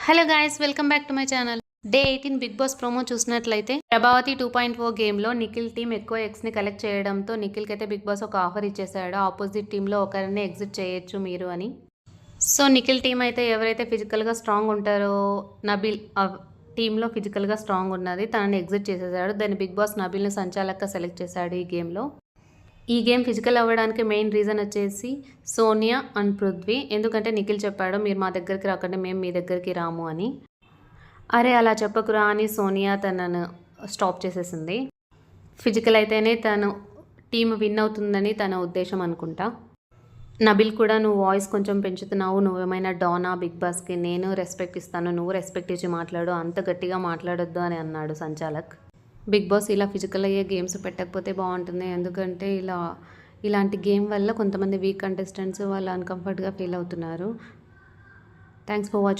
Hello guys, welcome back to my channel. Day 18 Bigg Boss promo చూసినట్లయితే ప్రభావతి 2.0 గేమ్లో Nikhil team ఎక్కువ ఎగ్స్ని కలెక్ట్ చేయడంతో నిఖిల్కి అయితే బిగ్ బాస్ ఒక ఆఫర్ ఇచ్చేసాడు. ఆపోజిట్ టీంలో ఒకరిని ఎగ్జిట్ చేయొచ్చు మీరు అని. సో నిఖిల్ టీం అయితే ఎవరైతే ఫిజికల్గా స్ట్రాంగ్ ఉంటారో నబిల్ టీంలో ఫిజికల్గా స్ట్రాంగ్ ఉన్నది తనని ఎగ్జిట్ చేసేసాడు. దాన్ని బిగ్ బాస్ నబిల్ని సంచాలక్గా సెలెక్ట్ చేశాడు ఈ గేమ్లో. ఈ గేమ్ ఫిజికల్ అవ్వడానికి మెయిన్ రీజన్ వచ్చేసి సోనియా అండ్ పృథ్వీ. ఎందుకంటే నిఖిల్ చెప్పాడు మీరు మా దగ్గరికి రాకండి, మేము మీ దగ్గరికి రాము అని. అరే అలా చెప్పకురా అని సోనియా తనను స్టాప్ చేసేసింది. ఫిజికల్ అయితేనే తను టీం విన్ అవుతుందని తన ఉద్దేశం అనుకుంటా. నబిల్ కూడా నువ్వు వాయిస్ కొంచెం పెంచుతున్నావు, నువ్వేమైనా డానా బిగ్ బాస్కి, నేను రెస్పెక్ట్ ఇస్తాను, నువ్వు రెస్పెక్ట్ ఇచ్చి మాట్లాడు, అంత గట్టిగా మాట్లాడొద్దు అని అన్నాడు సంచాలక్. బిగ్ బాస్ ఇలా ఫిజికల్ అయ్యే గేమ్స్ పెట్టకపోతే బాగుంటుంది. ఎందుకంటే ఇలాంటి గేమ్ వల్ల కొంతమంది వీక్ కంటెస్టెంట్స్ వాళ్ళు అన్కంఫర్ట్గా ఫీల్ అవుతున్నారు. Thanks for watching.